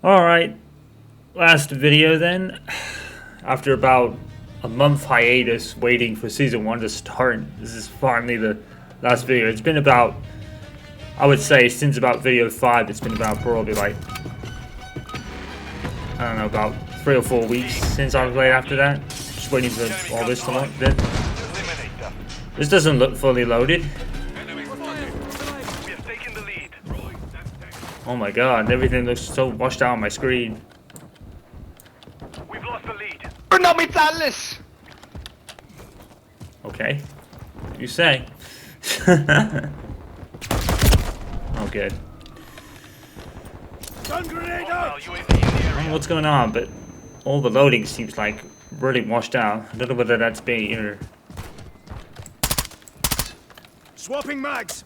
Alright, last video then. After about a month hiatus waiting for Season 1 to start, this is finally the last video. It's been about, I would say, since about video 5, it's been about probably like, I don't know, about 3 or 4 weeks since I played after that. Just waiting for all this to load. This doesn't look fully loaded. Oh my god, everything looks so washed out on my screen. We've lost the lead. Okay. You say. Oh good. Stun grenade out. I don't know what's going on, but all the loading seems like really washed out. I don't know whether that's me or... Swapping mags.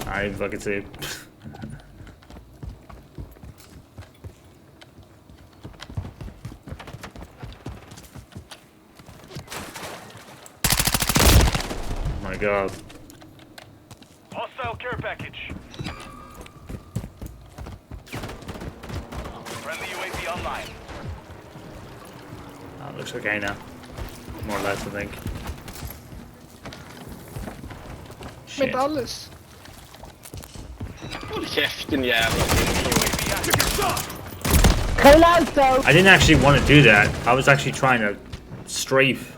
I fucking see. Oh my god. Hostile care package. Friendly UAV online. That looks okay now. More or less, I think. Shit. Med alles. Håll käften jävla I didn't actually want to do that. I was actually trying to strafe.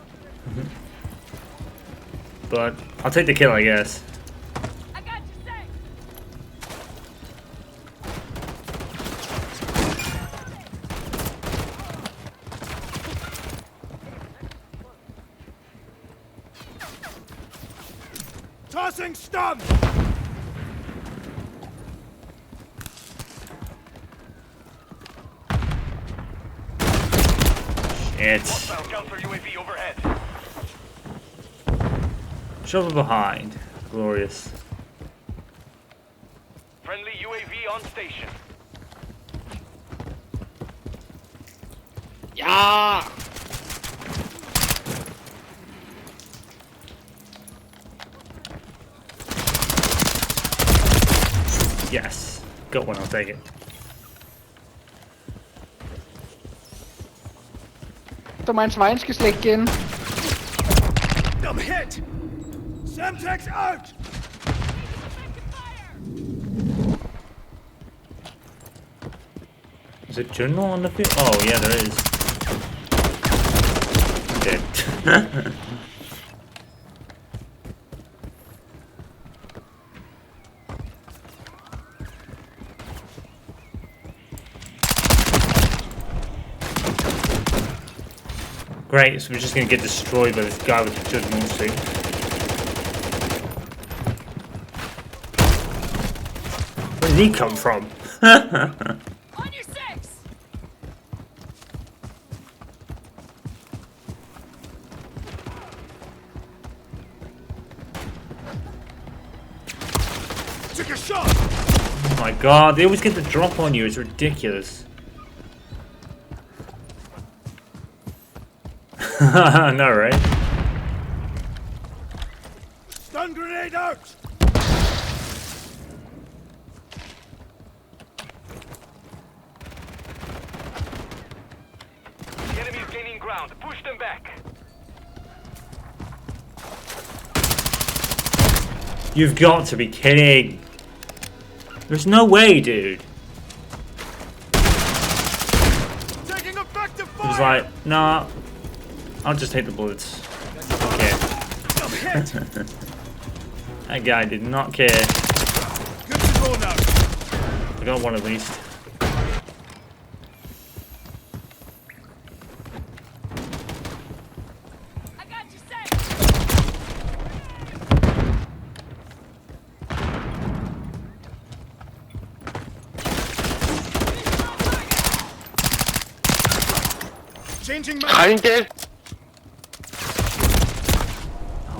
But I'll take the kill, I guess. I got you safe. Tossing stun. It's Hostile counter UAV overhead. shovel behind. Glorious. Friendly UAV on station. Ja! Yes. Got one, I'll take it. Der mein Schwein skal slække igen. I'm hit. Semtex out. Is it general on the field? Oh, yeah, there is. Dead. Great, so we're just gonna get destroyed by this guy with the judgment suit. Where did he come from? On your six. Took a shot. Oh my god, they always get the drop on you, it's ridiculous. No, right? Stun grenade out. The enemy is gaining ground. Push them back. You've got to be kidding. There's no way, dude. Taking effective fire. He was like, nah, I'll just take the bullets. Okay. I'm hit. That guy did not care. Good to go now. I got one at least. I got you safe. Changing Ga mag. je een keer?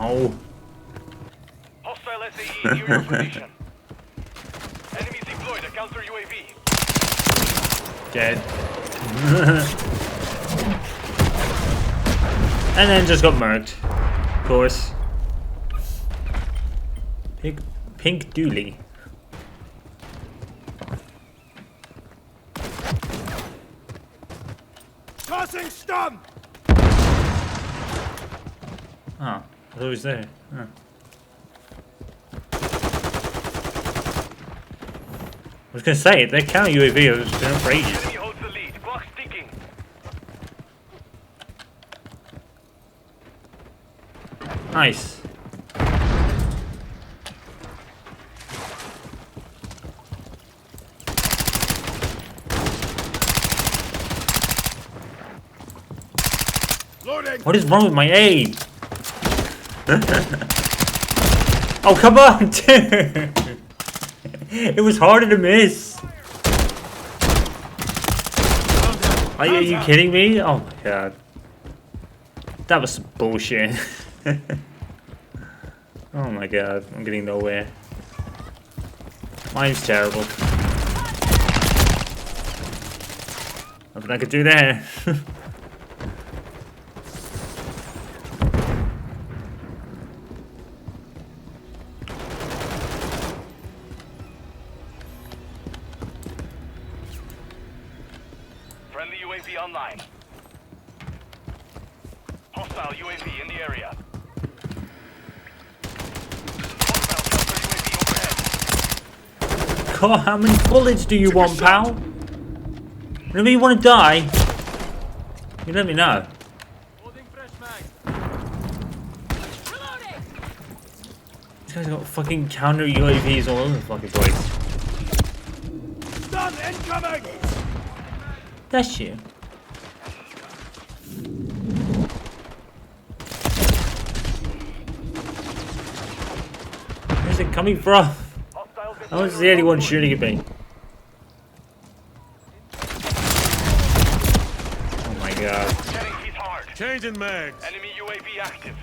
Oh. Hostile SAE near your position. Enemies deployed a counter UAV. Dead. And then just got murked. Of course. Pink Dooley. Tossing stun! Oh, I thought he was there. Oh. I was gonna say, that counter UAV has been up for ages. Enemy holds the lead. Clock's ticking. Nice. Loading! What is wrong with my aim? Oh, come on, dude! It was harder to miss. Are you kidding me? Oh my god. That was some bullshit. Oh my god, I'm getting nowhere. Mine's terrible. Nothing I could do there. Friendly UAV online. Hostile UAV in the area. Hostile counter UAV overhead. God, how many bullets do you want, pal? Whenever you want to die, you let me know. Reloading! These guys got fucking counter UAVs all over the fucking place. Stun incoming! That's you. Where's it coming from? Hostile I was the only one shooting at me. Oh my god. Getting hit hard. Changing mags. Enemy UAV active.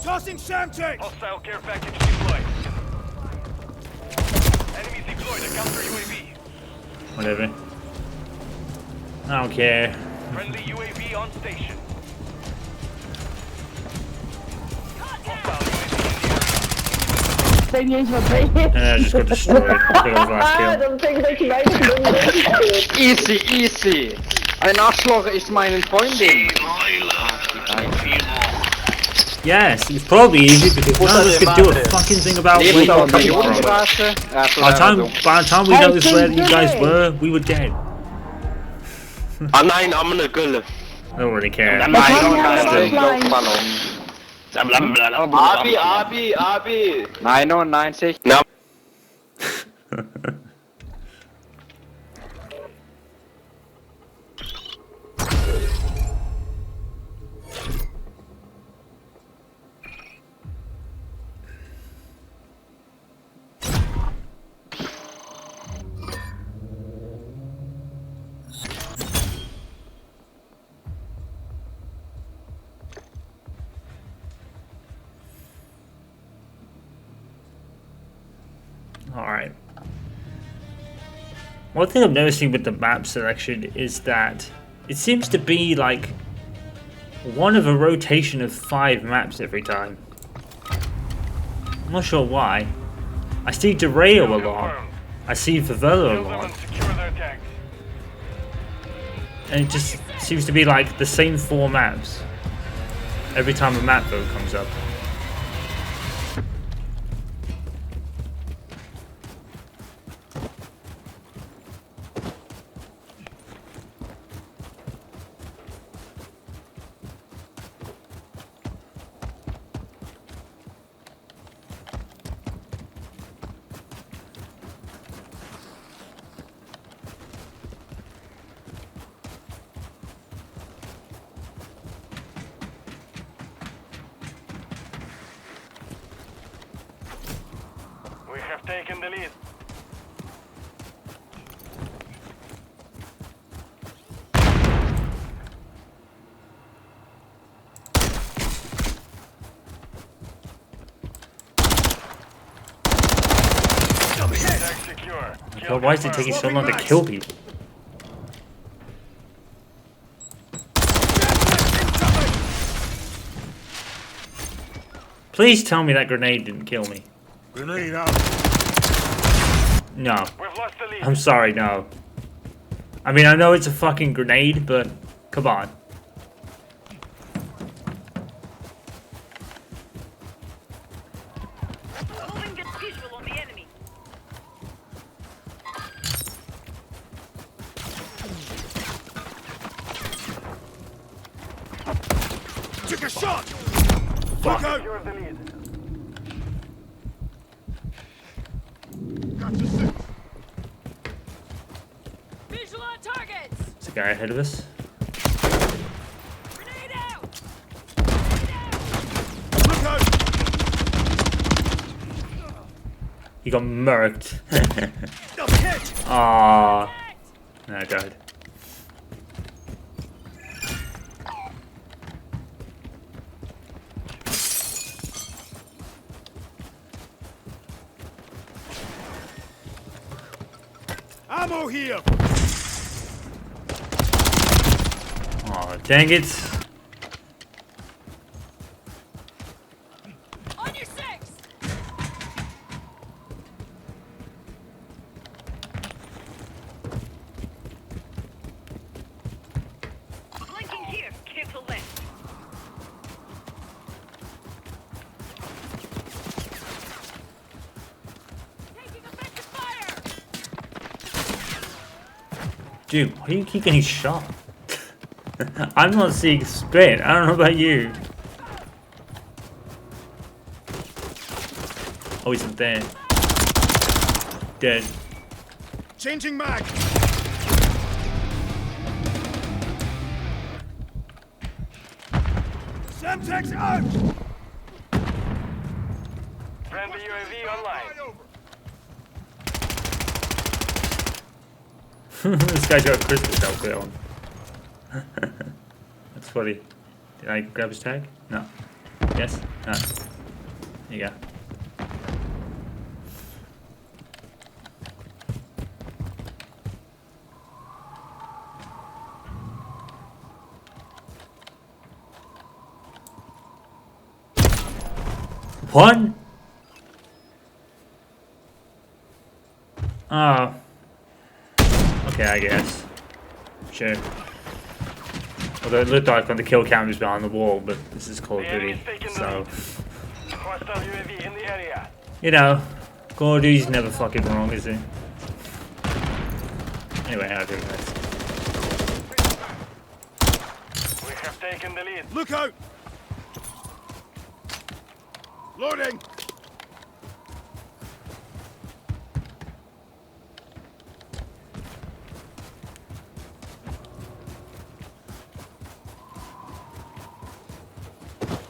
Tossing Shamtek. Hostile care package deployed. Enemies deployed a counter UAV. Whatever. I don't care. Friendly UAV on station. Hostile UAV Weet niet eens wat ben je? And I just got destroyed. I think I was last kill. Dat betekent dat je mij niet bent. Easy, easy. Ein Arschloch ist meine Freundin. Yes, it's probably easy because none of us could do a fucking thing about where you come from. Millionenstraße. Ja, so By the time we noticed where you guys were, we were dead. Ah nein, arme Gülle. I don't really care. Abi, Abi. 99. Na, Alright. One thing I'm noticing with the map selection is that it seems to be like one of a rotation of 5 maps every time. I'm not sure why. I see Derail a lot. I see Favela a Kill them lot. and secure their tanks. And it just seems to be like the same 4 maps every time a map vote comes up. We have taken the lead. Tag secure. Kill God, why is it taking so long to kill people? Please tell me that grenade didn't kill me. Grenade out. No. We've lost the lead. I'm sorry, no. I mean, I know it's a fucking grenade, but come on. Holding good visual on the enemy. Took a shot! Fuck. Look out! You're the lead. Got to six. Visual on targets. There's a guy ahead of us. Grenade out. Grenade out. Look out! He got murked. Double hit! Aww. No, I died. Ammo here! Aw, dang it. On your six. Blinking here. Cancel left. Taking effective fire. Dude, why do you keep getting shot? I'm not seeing spit. I don't know about you. Oh, he's there. Dead. Changing mag! Semtex out! Friendly UAV online. This guy's got a Christmas outfit on. That's funny. Did I grab his tag? No. Yes? No. There you go. What? Oh. Okay, I guess. Sure. Although it looked like on the kill cam was behind the wall, but this is Call of Duty, so... Hostile UAV in the area. You know, Call of Duty's never fucking wrong, is it? Anyway, how do this? We have taken the lead. Look out! Loading!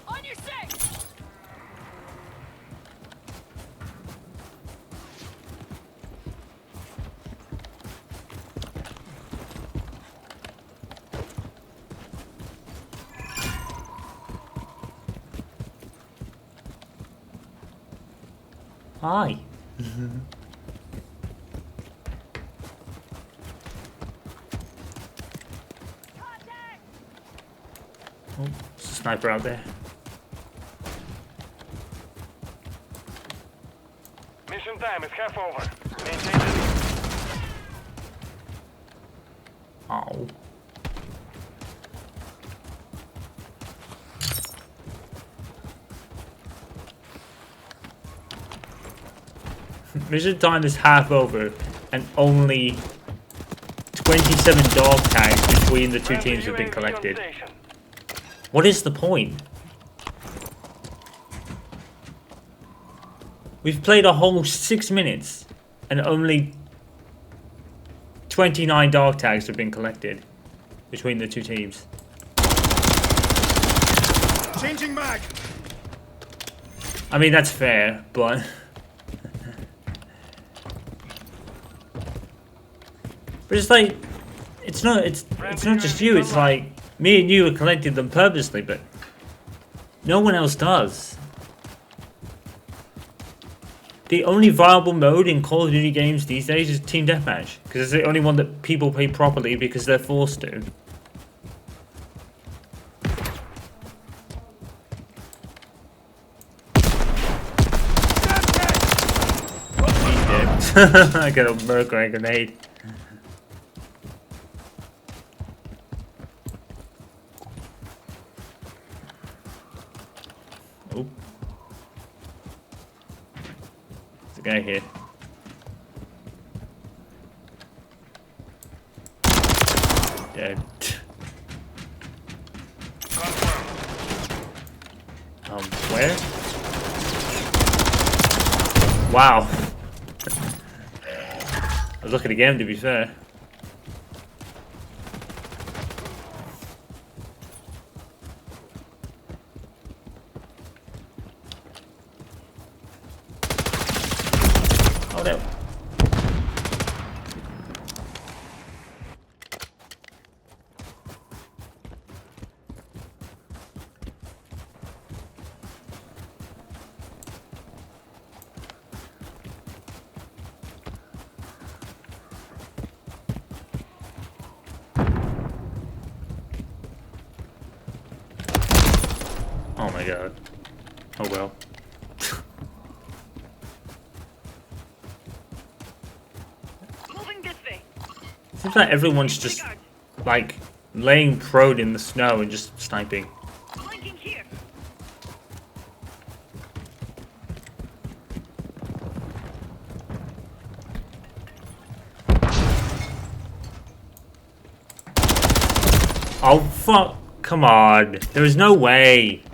On your six. Hi. Contact. Oh, there's a sniper out there. Mission time is half over. Maintain the lead. Oh. Mission time is half over, and only 27 dog tags between the two Friendly teams have been UAV on collected. station. What is the point? We've played a whole 6 minutes, and only 29 dog tags have been collected between the two teams. Changing mag! I mean, that's fair, but... But it's like, it's not just you, it's like, me and you have collected them purposely, but no one else does. The only viable mode in Call of Duty games these days is Team Deathmatch, because it's the only one that people play properly because they're forced to. He's dead. I got a Mercury grenade. Oh. There's a guy here. Dead. Where? Wow. I was looking again, to be fair. Oh no. Oh my god. Oh well. Moving this way. Seems like everyone's just like laying prone in the snow and just sniping. Blinking here. Oh fuck! Come on. There's no way.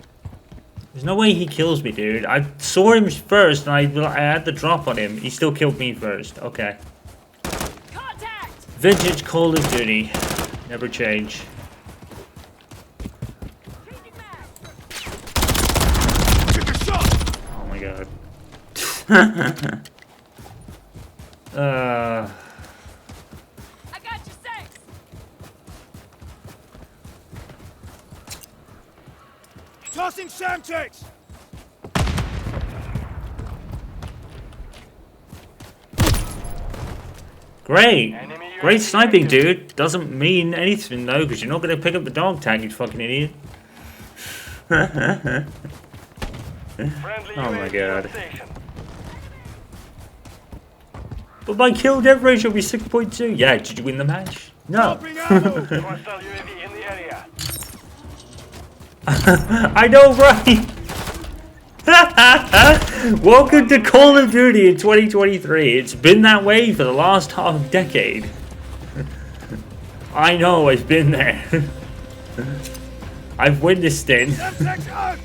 There's no way he kills me, dude. I saw him first and I had the drop on him. He still killed me first. Okay. Contact. Vintage Call of Duty. Never change. Changing mag. Took a shot! Oh my god. I got you six. Tossing Samtex! Great. Enemy Great UAV sniping, active. dude. Doesn't mean anything, though, because you're not going to pick up the dog tag, you fucking idiot. Friendly Oh my UAV god. on station. But my kill death ratio will be 6.2. Yeah, did you win the match? No. Dropping ammo! Hostile UAV in the area. I know, right? Welcome to Call of Duty in 2023. It's been that way for the last half decade. I know, I've been there. I've witnessed it. Samtex out!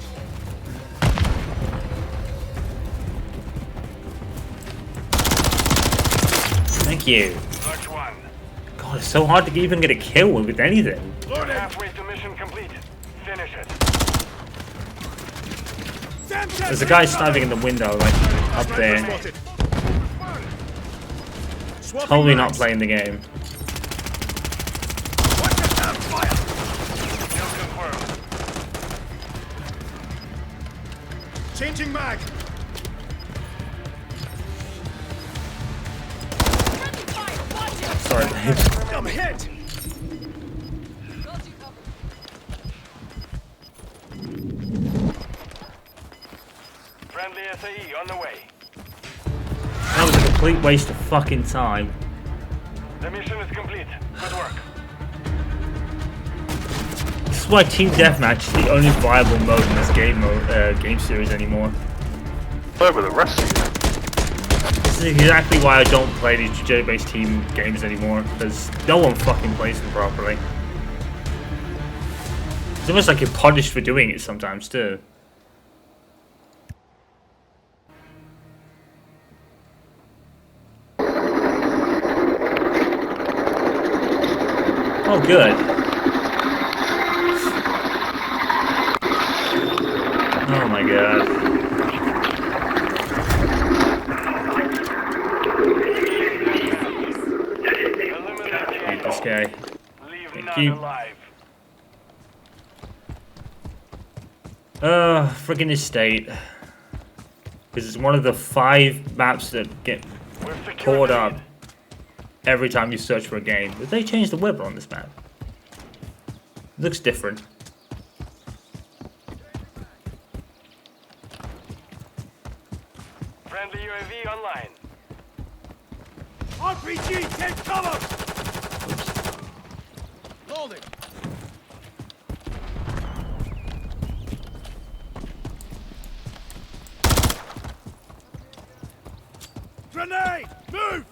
Thank you. Large one. God, it's so hard to even get a kill with anything. Loading! Halfway to mission complete. Finish it. Samtex! There's a guy sniping in the window, like, up there. Spotted. Swapping Totally not mags. playing the game. Watch it down, fire! Kill confirmed. Changing mag! Friendly fire. Watch it. Sorry, babe. I'm hit! Got you covered. Friendly SAE on the way. That was a complete waste of fucking time. The mission is complete. Good work. This is why Team Deathmatch is the only viable mode in this game series anymore. Where were the rest of you? This is exactly why I don't play these GJ-based team games anymore, because no one fucking plays them properly. It's almost like you're punished for doing it sometimes too. Oh, good. Oh my god. Eliminate the Hate this AO. guy. Leave Thank none you. alive. Friggin' estate. Because it's one of the 5 maps that get We're secured caught the up lead. every time you search for a game. Did they change the weather on this map? It looks different. Friendly UAV online. RPG, take cover! Loading. Grenade! Move!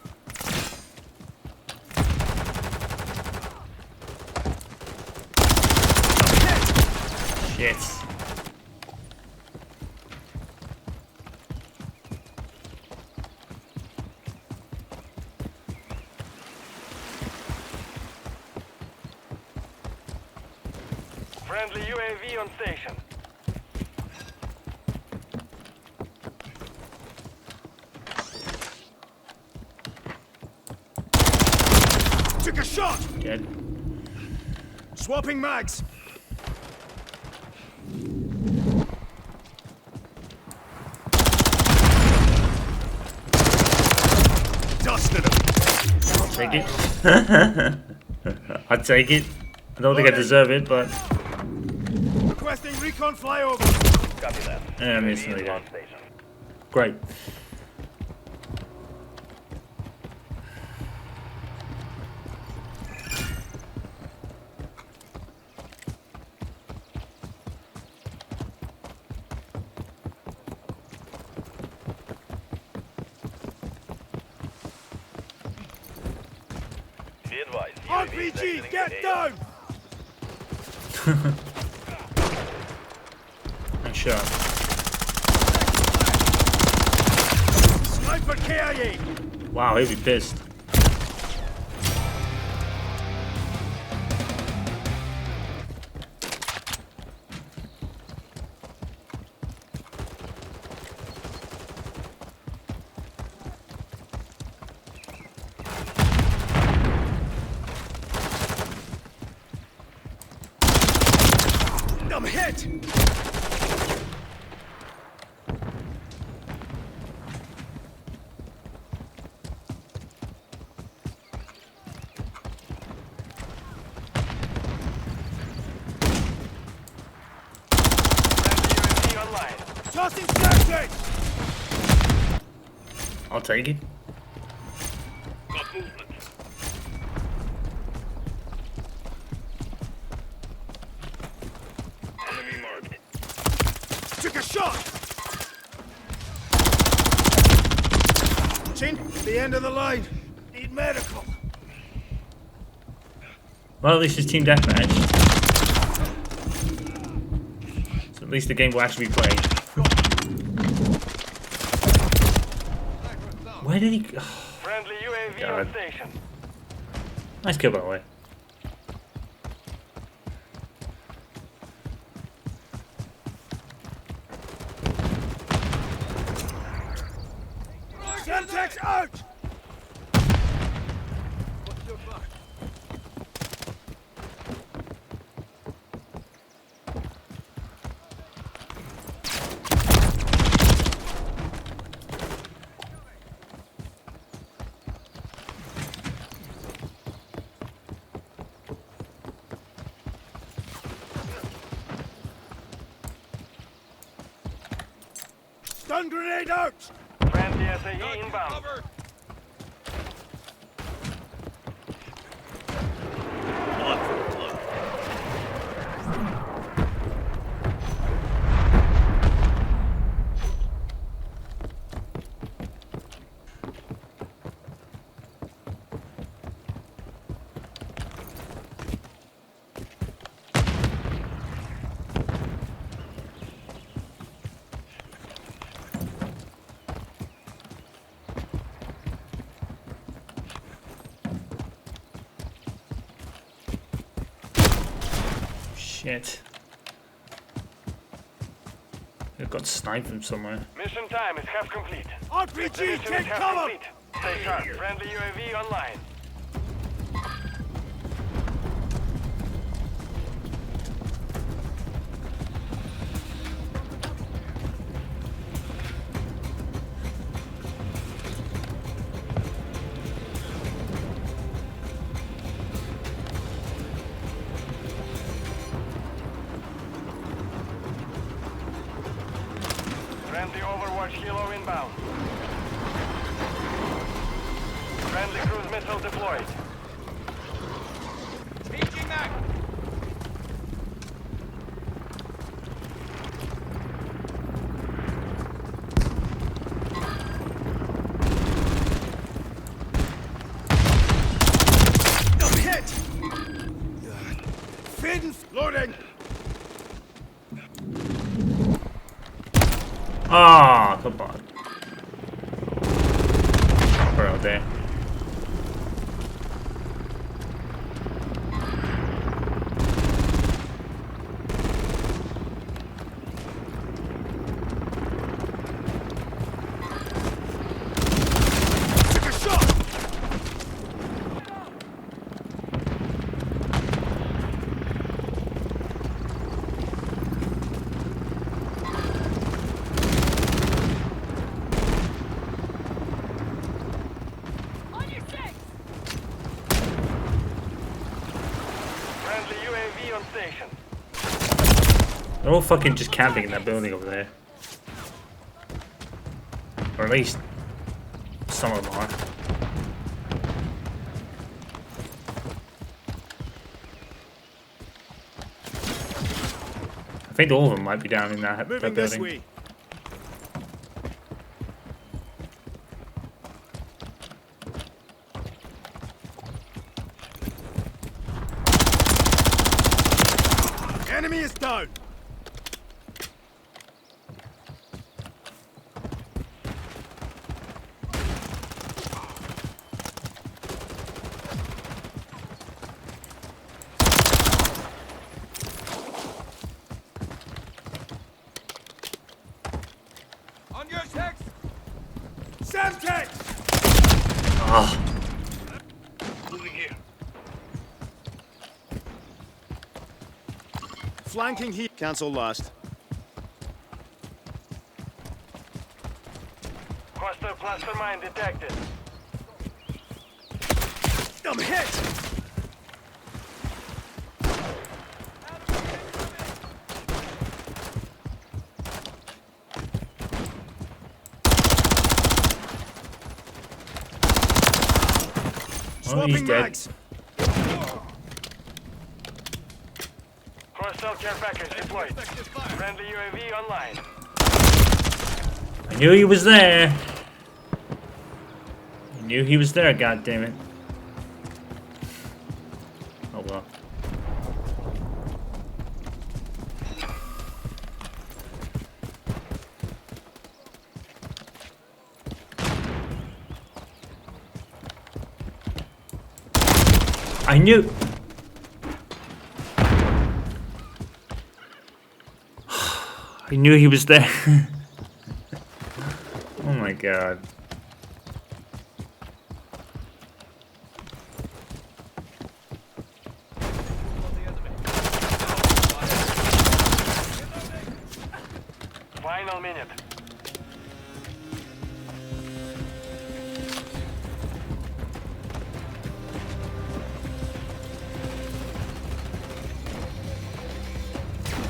Shit. Friendly UAV on station. Took a shot! Dead. Swapping mags. Dusted him. Take it. I'd take it. I don't think I deserve it, but Requesting recon flyover. Copy that. yeah, I'm instantly UAV dead. on station. Great. Be advised. UAV RPG, exiting get the down! Nice shot. Sniper KIA! Wow, he'd be pissed. I'm hit! UAV online. Tossing static! I'll take it. Got movement. Enemy marked. Took a shot! Chin, the end of the line. Need medical. Well, at least it's team deathmatch. So at least the game will actually be played. Where did he go? Friendly UAV God. on station. Nice kill, by the way. Semtex out! Stun grenade out! Friendly SAE inbound. Shit. I got sniped from somewhere. Mission time is half complete. The RPG, mission is take half cover! complete. Stay sharp. Friendly UAV online. Friendly Overwatch Helo inbound. Friendly cruise missile deployed. Changing mag. I'm hit. Feeding. Loading. Ah, come on. We're out there. Took a shot. On your six! Friendly UAV on station. They're all fucking just camping in that building over there. Or at least some of them are. I think all of them might be down in that Moving this building. way. Enemy is down. On your six. Semtex. Ah, Moving here. Flanking heat. Cancel last. Hostile cluster mine detected. I'm hit. oh, he's Swapping dead. mags. Hostile care package deployed. Friendly UAV online. I knew he was there. I knew he was there, goddammit. Oh well. I knew. I knew he was there. Oh my god. Final minute.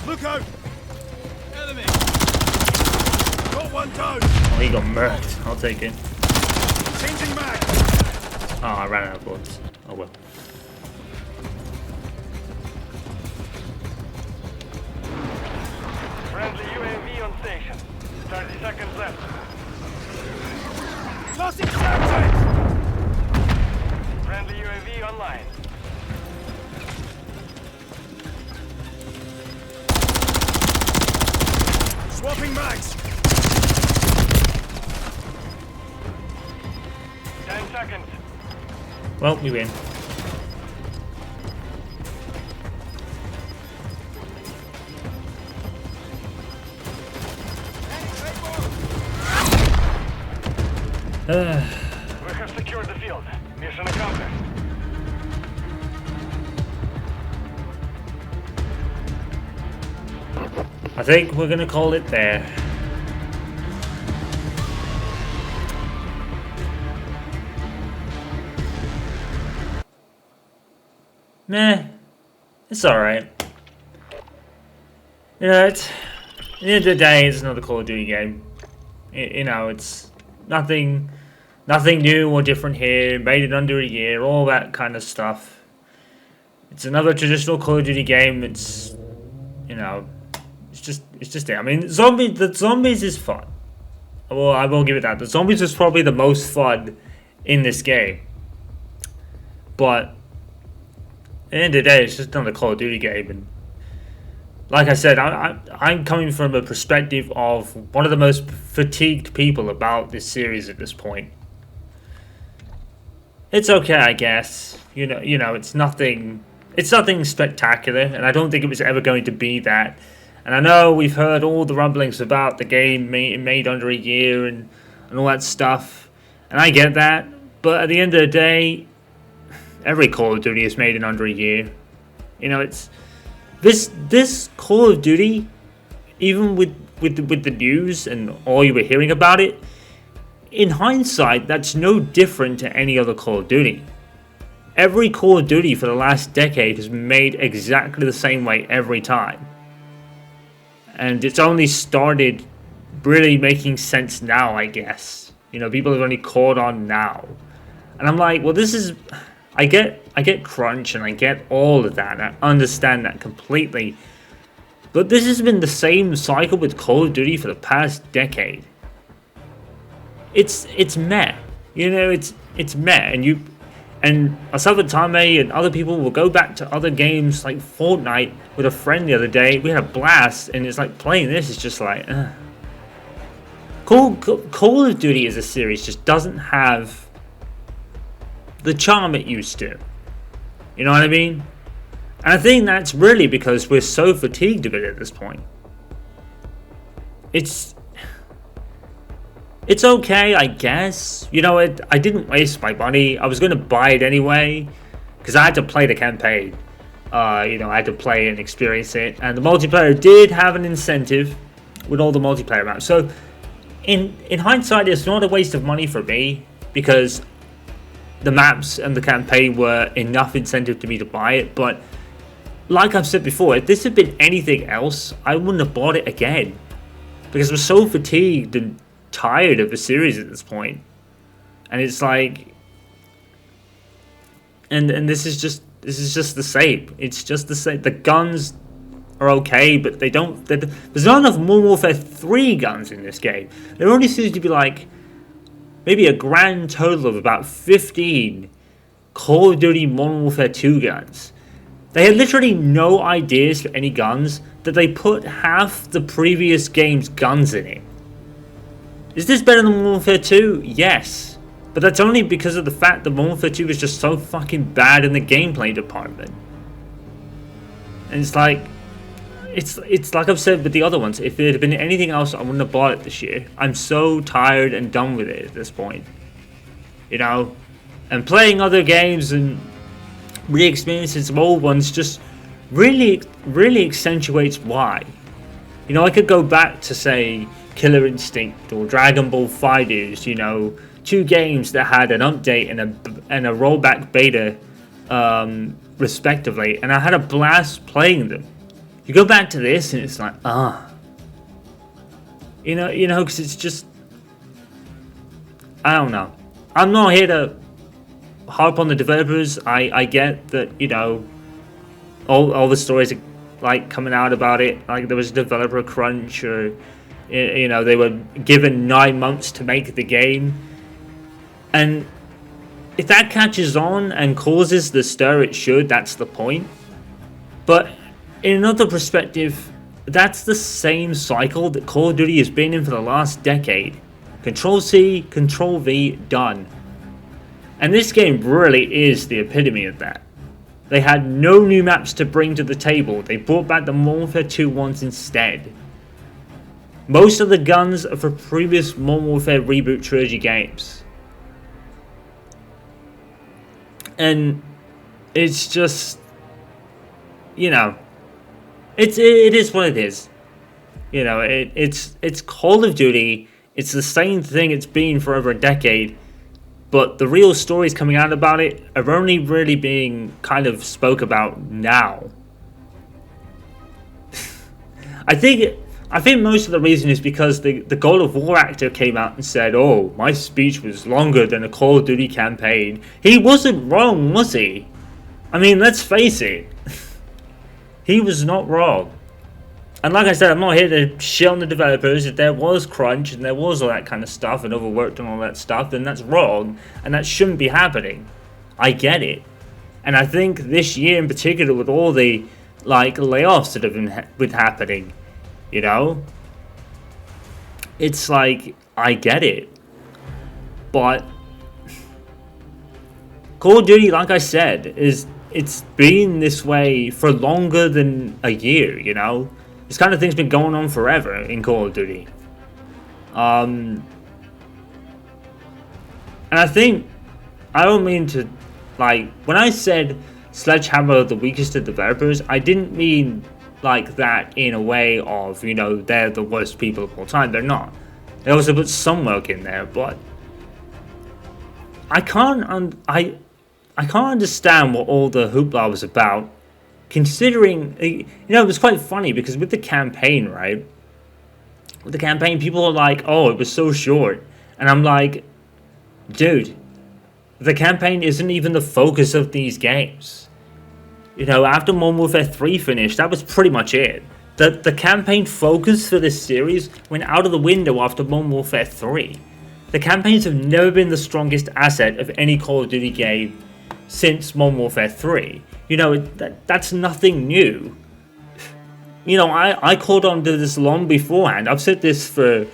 Look out. Enemy. Got one down. Oh, he got murked. I'll take it. Changing mag. Oh, I ran out of bullets. Oh well. Friendly UAV on station. 30 seconds left. Tossing Semtex. Friendly UAV online. Swapping mags. 10 seconds. Well, we win. We have secured the field. Mission accomplished. I think we're gonna call it there. Meh, it's alright. You know, at the end of the day, it's another Call of Duty game. You know, it's nothing Nothing new or different here. Made in under a year. All that kind of stuff. It's another traditional Call of Duty game. It's, you know, it's just it. I mean, the zombies is fun. Well, I will give it that. The zombies is probably the most fun in this game. But at the end of the day, it's just another Call of Duty game, and like I said, I'm coming from a perspective of one of the most fatigued people about this series at this point. It's okay, I guess. You know, it's nothing spectacular, and I don't think it was ever going to be that. And I know we've heard all the rumblings about the game made under a year and all that stuff, and I get that. But at the end of the day, every Call of Duty is made in under a year. You know, it's this Call of Duty, even with the news and all you were hearing about it, in hindsight, that's no different to any other Call of Duty. Every Call of Duty for the last decade has made exactly the same way every time. And it's only started really making sense now, I guess. You know, people have only caught on now. And I'm like, well, this is... I get crunch and I get all of that. I understand that completely. But this has been the same cycle with Call of Duty for the past decade. It's meh. You know, it's meh. And Asaf Tame and other people will go back to other games like Fortnite with a friend the other day. We had a blast, and it's like playing this is just like, Call of Duty as a series just doesn't have the charm it used to. You know what I mean? And I think that's really because we're so fatigued of it at this point. It's okay, I guess. You know, I didn't waste my money. I was going to buy it anyway, because I had to play the campaign. You know, I had to play and experience it. And the multiplayer did have an incentive with all the multiplayer maps. So, in hindsight, it's not a waste of money for me, because the maps and the campaign were enough incentive to me to buy it. But like I've said before, if this had been anything else, I wouldn't have bought it again, because I'm so fatigued and tired of the series at this point. And it's like, and this is just the same. It's just the same. The guns are okay, but there's not enough Modern Warfare 3 guns in this game. There only seems to be like maybe a grand total of about 15 Call of Duty Modern Warfare 2 guns. They had literally no ideas for any guns, that they put half the previous game's guns in it. Is this better than Modern Warfare 2? Yes. But that's only because of the fact that Modern Warfare 2 is just so fucking bad in the gameplay department. And it's like, it's like I've said with the other ones, if it had been anything else, I wouldn't have bought it this year. I'm so tired and done with it at this point. You know? And playing other games and re-experiencing some old ones just really accentuates why. You know, I could go back to, say, Killer Instinct or Dragon Ball FighterZ, you know, two games that had an update and a rollback beta, respectively, and I had a blast playing them. You go back to this and it's like, you know, because it's just, I don't know. I'm not here to harp on the developers. I get that, you know, all the stories are like coming out about it. Like there was a developer crunch, or you know, they were given 9 months to make the game, and if that catches on and causes the stir it should, that's the point. But in another perspective, that's the same cycle that Call of Duty has been in for the last decade. Control-C, Control-V, done. And this game really is the epitome of that. They had no new maps to bring to the table. They brought back the Modern Warfare 2 ones instead. Most of the guns are for previous Modern Warfare Reboot Trilogy games. And it's just, you know, it is what it is. You know, it's Call of Duty. It's the same thing it's been for over a decade. But the real stories coming out about it are only really being kind of spoke about now. I think I think most of the reason is because the God of War actor came out and said, "Oh, my speech was longer than a Call of Duty campaign." He wasn't wrong, was he? I mean, let's face it. He was not wrong. And like I said, I'm not here to shit on the developers. If there was crunch and there was all that kind of stuff and overworked and all that stuff, then that's wrong and that shouldn't be happening. I get it. And I think this year in particular, with all the like layoffs that have been happening, you know, it's like, I get it. But Call of Duty, like I said, it's been this way for longer than a year, you know? This kind of thing's been going on forever in Call of Duty. And I think, I don't mean to, like, when I said Sledgehammer are the weakest of developers, I didn't mean like that in a way of, you know, they're the worst people of all time. They're not. They also put some work in there, but I can't understand what all the hoopla was about. Considering, you know, it was quite funny because with the campaign, right? With the campaign, people are like, "Oh, it was so short," and I'm like, dude, the campaign isn't even the focus of these games. You know, after Modern Warfare 3 finished, that was pretty much it. The campaign focus for this series went out of the window after Modern Warfare 3. The campaigns have never been the strongest asset of any Call of Duty game since Modern Warfare 3. You know, that's nothing new. You know, I called on to this long beforehand. I've said this for...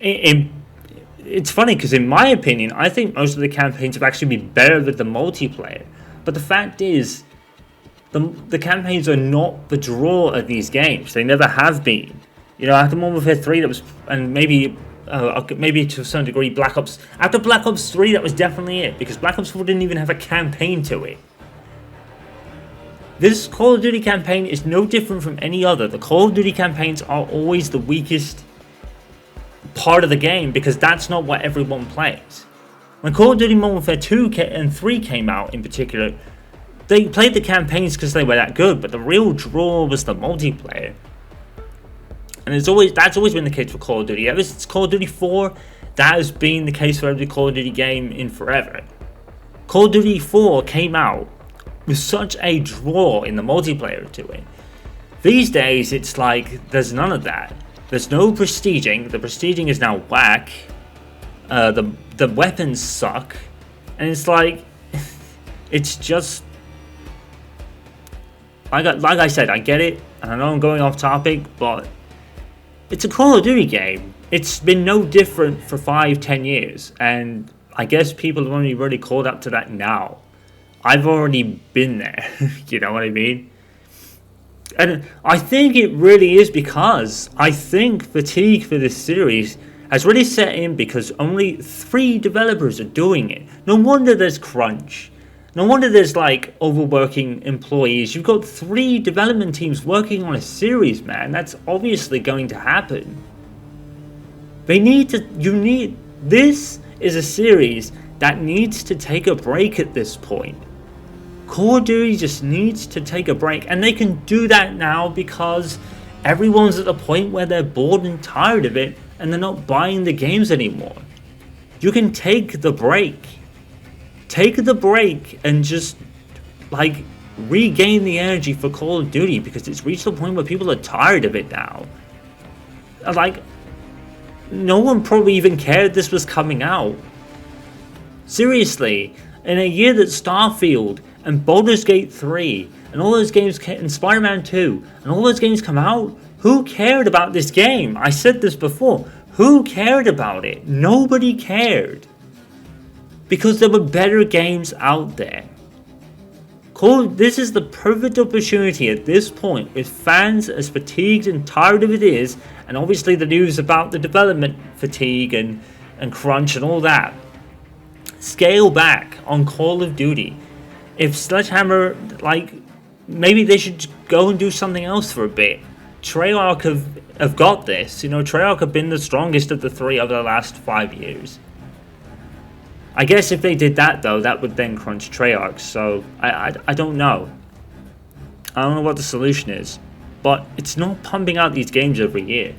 It's funny because in my opinion, I think most of the campaigns have actually been better with the multiplayer. But the fact is, the campaigns are not the draw of these games. They never have been. You know, after Modern Warfare 3, that was... And maybe to a certain degree, Black Ops... After Black Ops 3, that was definitely it. Because Black Ops 4 didn't even have a campaign to it. This Call of Duty campaign is no different from any other. The Call of Duty campaigns are always the weakest part of the game because that's not what everyone plays. When Call of Duty Modern Warfare 2 and 3 came out in particular, they played the campaigns because they were that good, but the real draw was the multiplayer. And that's always been the case for Call of Duty. Ever since Call of Duty 4, that has been the case for every Call of Duty game in forever. Call of Duty 4 came out with such a draw in the multiplayer to it. These days, it's like, there's none of that. There's no prestiging. The prestiging is now whack. The weapons suck. And it's like, it's just... Like I said, I get it. And I know I'm going off topic, but it's a Call of Duty game. It's been no different for 5-10 years. And I guess people have only really caught up to that now. I've already been there, you know what I mean? And I think it really is because I think fatigue for this series has really set in because only 3 developers are doing it. No wonder there's crunch. No wonder there's like overworking employees. You've got 3 development teams working on a series, man. That's obviously going to happen. This is a series that needs to take a break at this point. Call of Duty just needs to take a break, and they can do that now because everyone's at the point where they're bored and tired of it and they're not buying the games anymore. You can take the break. Take the break and just like regain the energy for Call of Duty because it's reached the point where people are tired of it now. Like, no one probably even cared this was coming out. Seriously, in a year that Starfield and Baldur's Gate 3 and all those games and Spider-Man 2 and all those games come out, who cared about this game? I said this before. Who cared about it? Nobody cared. Because there were better games out there. This is the perfect opportunity at this point, with fans as fatigued and tired of it is, and obviously the news about the development fatigue and crunch and all that. Scale back on Call of Duty. If Sledgehammer, like, maybe they should go and do something else for a bit. Treyarch have got this. You know, Treyarch have been the strongest of the 3 over the last 5 years. I guess if they did that, though, that would then crunch Treyarch, so I don't know. I don't know what the solution is. but it's not pumping out these games every year.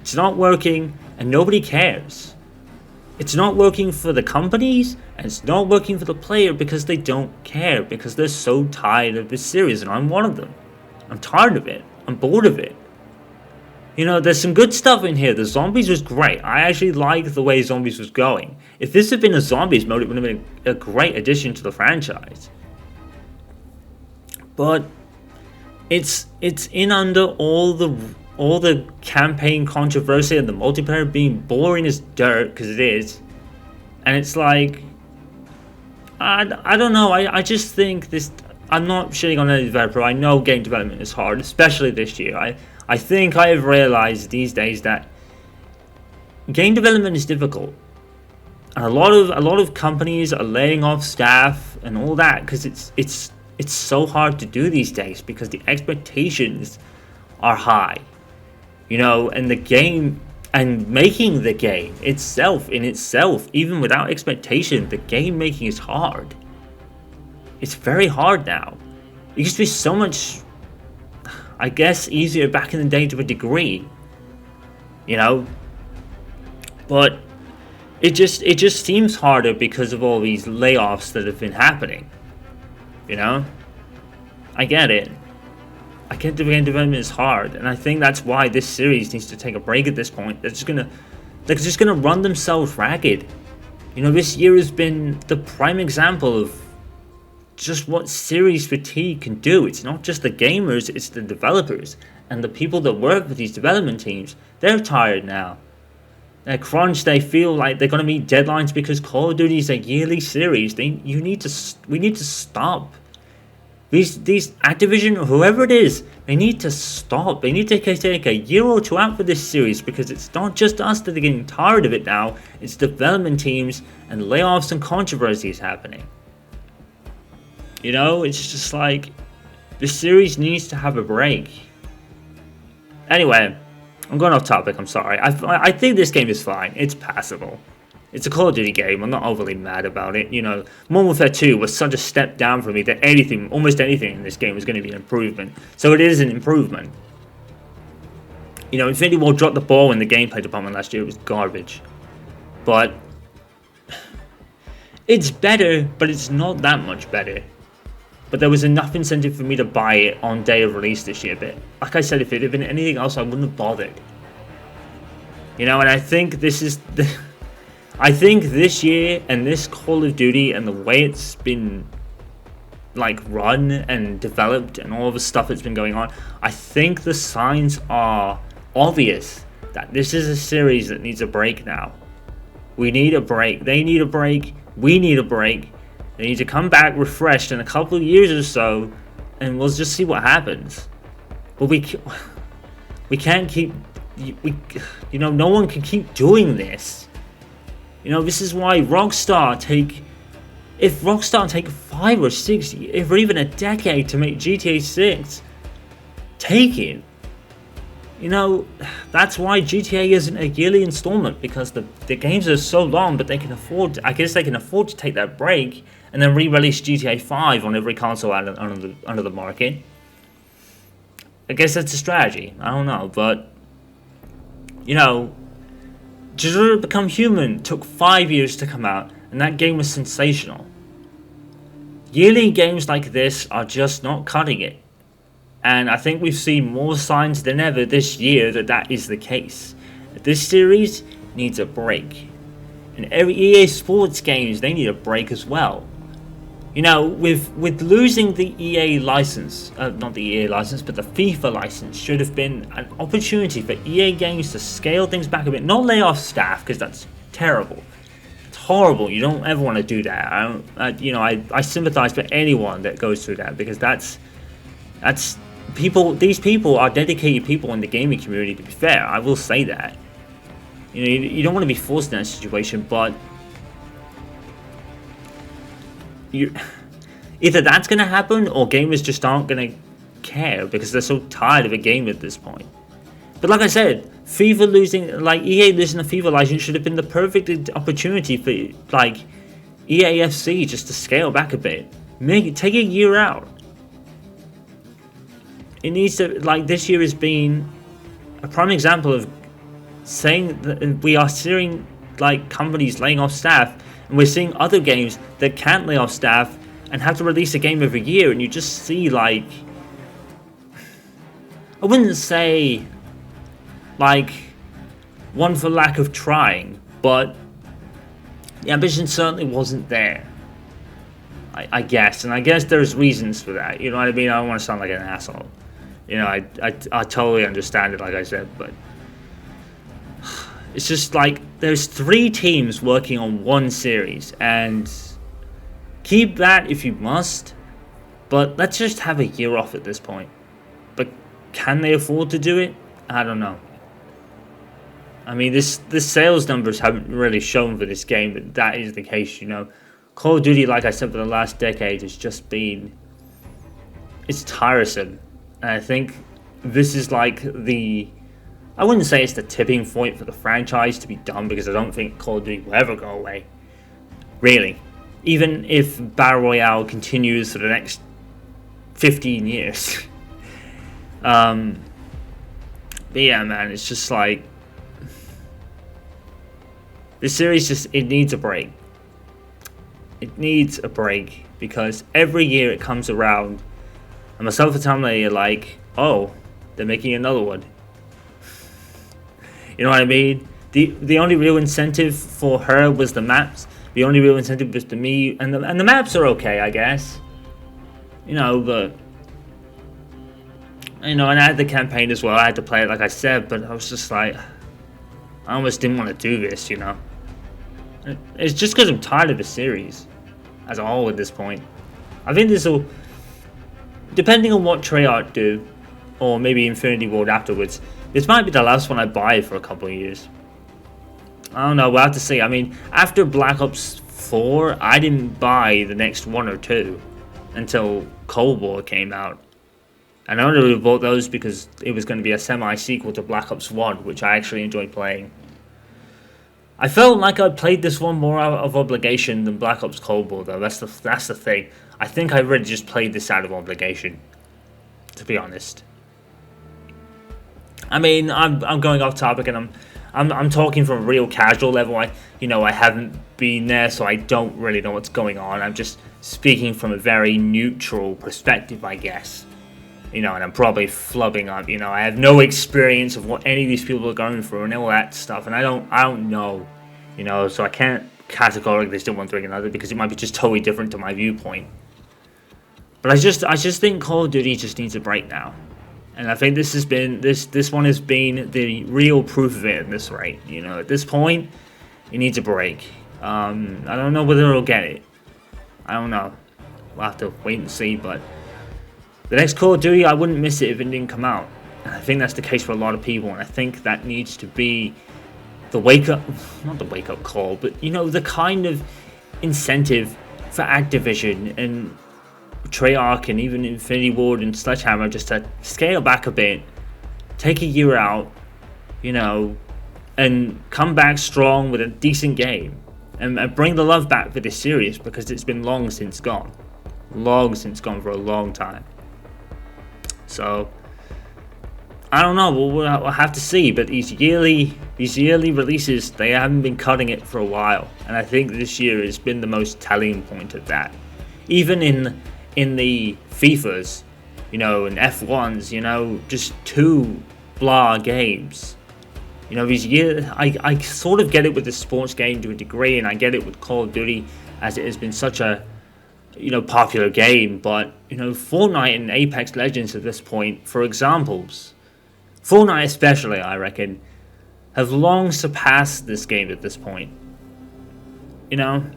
It's not working, and nobody cares. It's not working for the companies, and it's not working for the player because they don't care, because they're so tired of this series, and I'm one of them. I'm tired of it. I'm bored of it. You know, there's some good stuff in here. The zombies was great. I actually liked the way zombies was going. If this had been a zombies mode, it would have been a great addition to the franchise. But it's in under all the campaign controversy and the multiplayer being boring as dirt, because it is. And it's like, I don't know. I just think this. I'm not shitting on any developer. I know game development is hard, especially this year. I think I have realized these days that game development is difficult, and a lot of companies are laying off staff and all that because it's so hard to do these days because the expectations are high, you know, and the game and making the game itself even without expectation, the game making is hard. It's very hard now. It used to be so much, I guess, easier back in the day to a degree, you know, but it just seems harder because of all these layoffs that have been happening, you know. I get it. I get the game development is hard, and I think that's why this series needs to take a break at this point. They're just gonna run themselves ragged. You know, this year has been the prime example of just what series fatigue can do. It's not just the gamers, it's the developers and the people that work with these development teams. They're tired now. They're crunched. They feel like they're gonna meet deadlines because Call of Duty is a yearly series. We need to stop. These Activision, whoever it is, they need to stop. They need to take a year or two out for this series because it's not just us that are getting tired of it now. It's development teams and layoffs and controversies happening. You know, it's just like, this series needs to have a break. Anyway, I'm going off topic, I'm sorry. I think this game is fine. It's passable. It's a Call of Duty game. I'm not overly mad about it. You know, Modern Warfare 2 was such a step down for me that almost anything in this game was going to be an improvement. So it is an improvement. You know, Infinity Ward dropped the ball in the gameplay department last year. It was garbage. But it's better, but it's not that much better. But there was enough incentive for me to buy it on day of release this year. But like I said, if it had been anything else, I wouldn't have bothered. You know, and I think this is I think this year and this Call of Duty and the way it's been like run and developed and all the stuff that's been going on, I think the signs are obvious that this is a series that needs a break now. We need a break. They need a break. We need a break. They need to come back refreshed in a couple of years or so, and we'll just see what happens. But we can't keep, you know, no one can keep doing this. You know, this is why if Rockstar take 5 or 6, or even a decade to make GTA 6, take it. You know, that's why GTA isn't a yearly installment, because the games are so long, but they can afford, I guess they can afford to take that break and then re-release GTA 5 on every console under the market. I guess that's a strategy. I don't know, but you know, Detroit Become Human took 5 years to come out, and that game was sensational. Yearly games like this are just not cutting it. And I think we've seen more signs than ever this year that is the case. This series needs a break. And every EA Sports games, they need a break as well. You know, with losing the EA license, not the EA license, but the FIFA license, should have been an opportunity for EA games to scale things back a bit. Not lay off staff, because that's terrible. It's horrible. You don't ever want to do that. I sympathize with anyone that goes through that, because that's people. These people are dedicated people in the gaming community. To be fair, I will say that. You know, you don't want to be forced in that situation, but either that's going to happen, or gamers just aren't going to care because they're so tired of a game at this point. But like I said, EA losing the FIFA license should have been the perfect opportunity for like EAFC just to scale back a bit. Take a year out. it needs to, like, this year has been a prime example of saying that we are seeing, like, companies laying off staff, and we're seeing other games that can't lay off staff and have to release a game every year, and you just see, like, I wouldn't say, like, one for lack of trying, but the ambition certainly wasn't there, I guess, and I guess there's reasons for that, you know what I mean? I don't want to sound like an asshole, you know, I totally understand it, like I said, but it's just like, there's 3 teams working on one series, and keep that if you must, but let's just have a year off at this point. But can they afford to do it? I don't know. I mean, this sales numbers haven't really shown for this game, but that is the case, you know. Call of Duty, like I said, for the last decade has just been, it's tiresome. And I think this is like I wouldn't say it's the tipping point for the franchise to be done, because I don't think Call of Duty will ever go away. Really. Even if Battle Royale continues for the next 15 years. But yeah, man, it's just like, this series just, it needs a break. It needs a break, because every year it comes around, and myself and Tom are like, oh, they're making another one. You know what I mean? The only real incentive for her was the maps. The only real incentive was to me, and the maps are okay, I guess. You know, but you know, and I had the campaign as well. I had to play it, like I said, but I was just like, I almost didn't want to do this, you know. It's just because I'm tired of the series as a whole at this point. I think this will, depending on what Treyarch do, or maybe Infinity Ward afterwards, this might be the last one I buy for a couple of years. I don't know, we'll have to see. I mean, after Black Ops 4, I didn't buy the next 1 or 2 until Cold War came out. And I only really bought those because it was going to be a semi-sequel to Black Ops 1, which I actually enjoyed playing. I felt like I played this one more out of obligation than Black Ops Cold War, though. That's the thing. I think I really just played this out of obligation, to be honest. I mean, I'm going off topic, and I'm talking from a real casual level. I haven't been there, so I don't really know what's going on. I'm just speaking from a very neutral perspective, I guess. You know, and I'm probably flubbing up. You know, I have no experience of what any of these people are going through and all that stuff, and I don't know. You know, so I can't categorically do one thing or another, because it might be just totally different to my viewpoint. But I just think Call of Duty just needs a break now. And I think this one has been the real proof of it at this rate. You know, at this point, it needs a break. I don't know whether it'll get it. I don't know. We'll have to wait and see. But the next Call of Duty, I wouldn't miss it if it didn't come out. And I think that's the case for a lot of people. And I think that needs to be the not the wake up call, but you know, the kind of incentive for Activision and Treyarch and even Infinity Ward and Sledgehammer just to scale back a bit, take a year out, you know, and come back strong with a decent game, and bring the love back for this series, because it's been long since gone for a long time. So I don't know, we'll have to see, but these yearly releases, they haven't been cutting it for a while, and I think this year has been the most telling point of that. Even in the FIFAs, you know, and F1s, you know, just 2 blah games. You know, these years, I sort of get it with the sports game to a degree, and I get it with Call of Duty, as it has been such a, you know, popular game, but, you know, Fortnite and Apex Legends at this point, for examples, Fortnite especially, I reckon, have long surpassed this game at this point. You know?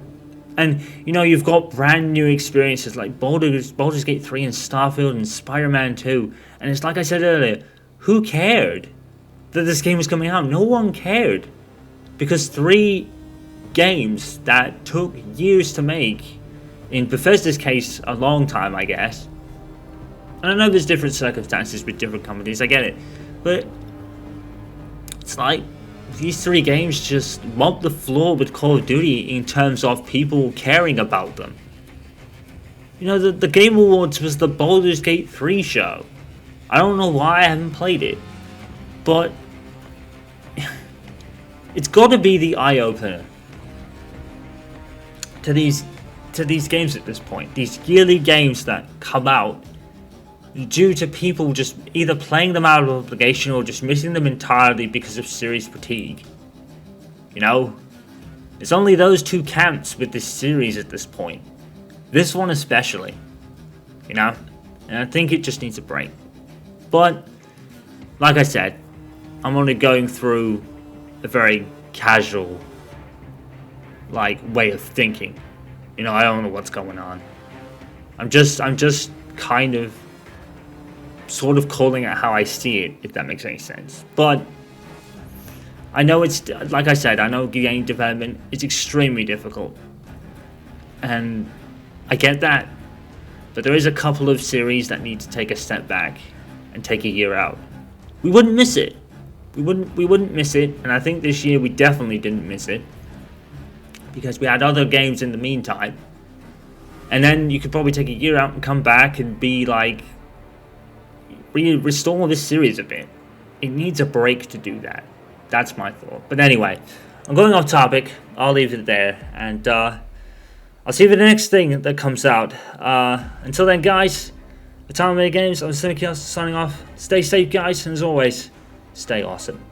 And, you know, you've got brand new experiences like Baldur's Gate 3 and Starfield and Spider-Man 2. And it's like I said earlier, who cared that this game was coming out? No one cared. Because 3 games that took years to make, in Bethesda's case, a long time, I guess. And I know there's different circumstances with different companies, I get it. But it's like, these 3 games just mopped the floor with Call of Duty in terms of people caring about them. You know, the Game Awards was the Baldur's Gate 3 show. I don't know why I haven't played it, but it's got to be the eye-opener to these games at this point. These yearly games that come out due to people just either playing them out of obligation or just missing them entirely because of series fatigue. You know, it's only those two camps with this series at this point. This one especially. You know, and I think it just needs a break. But like I said, I'm only going through a very casual way of thinking. You know, I don't know what's going on. I'm just kind of sort of calling it how I see it, if that makes any sense. But I know it's, like I said, I know game development is extremely difficult. And I get that. But there is a couple of series that need to take a step back and take a year out. We wouldn't miss it. We wouldn't miss it, and I think this year we definitely didn't miss it. Because we had other games in the meantime. And then you could probably take a year out and come back and be like, restore this series a bit. It needs a break to do that. That's my thought. But anyway, I'm going off topic. I'll leave it there. And I'll see you for the next thing that comes out. Until then, guys, the time of the games, I'm Cynic signing off. Stay safe, guys, and as always, stay awesome.